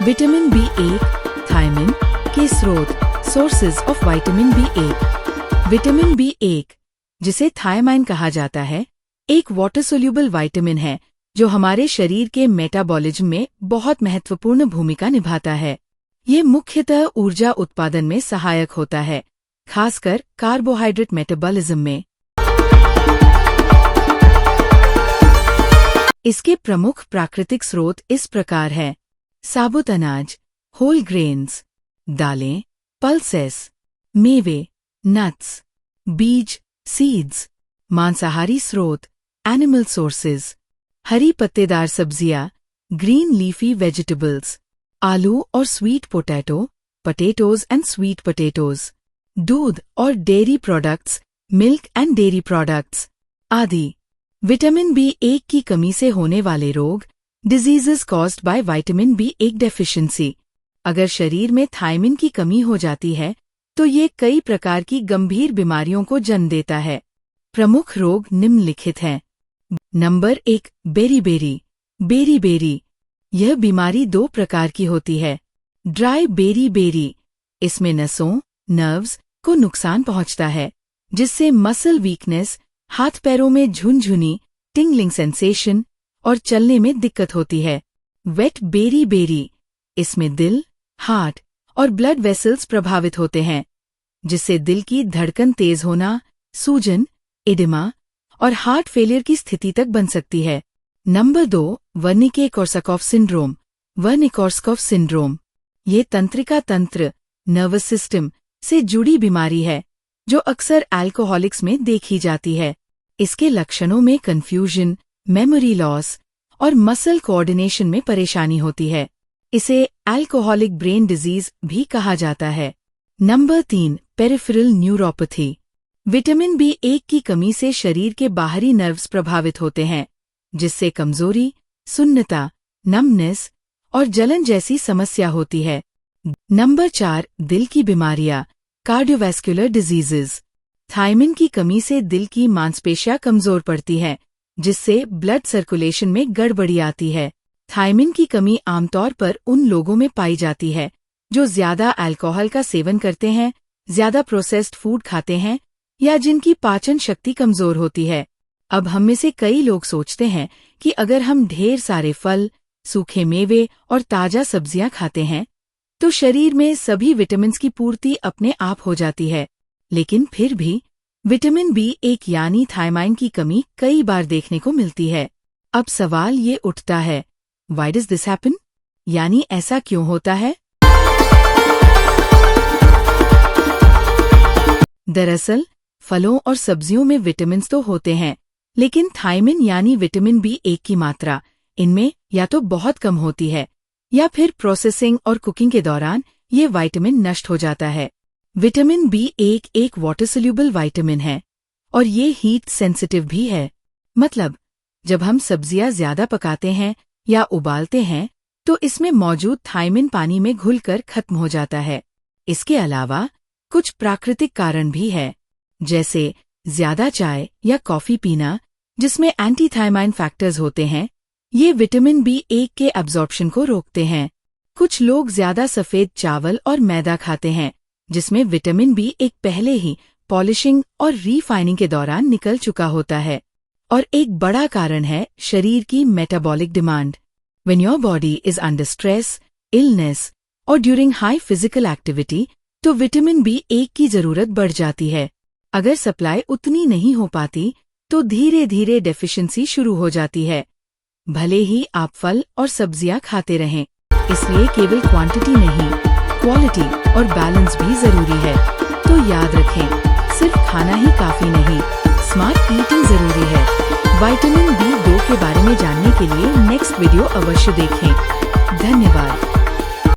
Vitamin B1, thiamine के स्रोत, sources of vitamin B1। Vitamin B1, जिसे थायमाइन कहा जाता है, एक वाटर सोल्यूबल विटामिन है जो हमारे शरीर के मेटाबॉलिज्म में बहुत महत्वपूर्ण भूमिका निभाता है। ये मुख्यतः ऊर्जा उत्पादन में सहायक होता है, खासकर कार्बोहाइड्रेट मेटाबॉलिज्म में। इसके प्रमुख प्राकृतिक स्रोत इस प्रकार हैं: साबुत अनाज, होल ग्रेन्स, दालें, पल्सेस, मेवे, नट्स, बीज, सीड्स, मांसाहारी स्रोत, एनिमल सोर्सेज, हरी पत्तेदार सब्जियां, ग्रीन लीफी वेजिटेबल्स, आलू और sweet potato, potatoes and sweet potatoes, दूध और dairy products, milk and dairy products आदि। विटामिन B1 की कमी से होने वाले रोग, diseases caused by vitamin B1 deficiency. अगर शरीर में थायमिन की कमी हो जाती है तो ये कई प्रकार की गंभीर बीमारियों को जन्म देता है। प्रमुख रोग निम्नलिखित हैं। Number 1, beriberi. बेरीबेरी यह बीमारी 2 प्रकार की होती है। ड्राई बेरीबेरी, इसमें नसों, नर्व्स को नुकसान पहुंचता है, जिससे मसल वीकनेस, हाथ पैरों में झुनझुनी, टिंगलिंग सेंसेशन और चलने में दिक्कत होती है। वेट बेरीबेरी, इसमें दिल, हार्ट और ब्लड वेसल्स प्रभावित होते हैं, जिससे दिल की धड़कन तेज होना, सूजन, एडिमा और हार्ट फेलियर की स्थिति तक बन सकती है। Number 2, Wernicke Korsakoff syndrome. Wernicke Korsakoff syndrome ये तंत्रिका तंत्र, नर्वस सिस्टम से जुड़ी बीमारी है जो अक्सर अल्कोहलिक्स में देखी जाती है। इसके लक्षणों में कंफ्यूजन, मेमोरी लॉस और मसल कोऑर्डिनेशन में परेशानी होती है। इसे अल्कोहलिक ब्रेन डिजीज भी कहा जाता है। Number 3, peripheral neuropathy. Vitamin B1 की कमी से शरीर के बाहरी नर्व्स प्रभावित होते हैं, जिससे कमजोरी, सुन्नता, नमनेस और जलन जैसी समस्या होती है। नंबर 4, दिल की बीमारियां, कार्डियोवैस्कुलर डिजीजेज। थायमिन की कमी से दिल की मांसपेशियां कमजोर पड़ती हैं, जिससे ब्लड सर्कुलेशन में गड़बड़ी आती है। थायमिन की कमी आमतौर पर उन लोगों में पाई जाती है जो ज्यादा अल्कोहल का सेवन करते हैं, ज्यादा प्रोसेस्ड फूड खाते हैं या जिनकी पाचन शक्ति कमजोर होती है। अब हम में से कई लोग सोचते हैं कि अगर हम ढेर सारे फल, सूखे मेवे और ताजा सब्जियां खाते हैं तो शरीर में सभी विटामिन्स की पूर्ति अपने आप हो जाती है। लेकिन फिर भी विटामिन B1 यानी थायमाइन की कमी कई बार देखने को मिलती है। अब सवाल ये उठता है, व्हाई डज दिस हैपन? यानी ऐसा क्यों होता है? दरअसल फलों और सब्जियों में विटामिन्स तो होते हैं, लेकिन थायमिन यानी विटामिन B1 की मात्रा इनमें या तो बहुत कम होती है या फिर प्रोसेसिंग और कुकिंग के दौरान ये विटामिन नष्ट हो जाता है। विटामिन B1 एक वाटर सोल्यूबल विटामिन है और ये हीट सेंसिटिव भी है। मतलब जब हम सब्जियां ज्यादा पकाते हैं या उबालते हैं तो इसमें मौजूद थायमिन पानी में घुलकर खत्म हो जाता है। इसके अलावा कुछ प्राकृतिक कारण भी है, जैसे ज्यादा चाय या कॉफी पीना, जिसमें एंटीथायमाइन फैक्टर्स होते हैं। ये विटामिन B1 के एब्जॉर्प्शन को रोकते हैं। कुछ लोग ज्यादा सफेद चावल और मैदा खाते हैं, जिसमें विटामिन B1 पहले ही पॉलिशिंग और रीफाइनिंग के दौरान निकल चुका होता है। और एक बड़ा कारण है शरीर की metabolic demand. When your body is under stress, illness और ड्यूरिंग हाई फिजिकल एक्टिविटी तो विटामिन B1 की जरूरत बढ़ जाती है। अगर सप्लाई उतनी नहीं हो पाती तो धीरे धीरे डेफिशिएंसी शुरू हो जाती है। भले ही आप फल और सब्जियां खाते रहें, इसलिए केवल क्वांटिटी नहीं, क्वालिटी और बैलेंस भी जरूरी है। तो याद रखें, सिर्फ खाना ही काफी नहीं, स्मार्ट ईटिंग जरूरी है। विटामिन B2 के बारे में जानने के लिए नेक्स्ट वीडियो अवश्य देखें। धन्यवाद।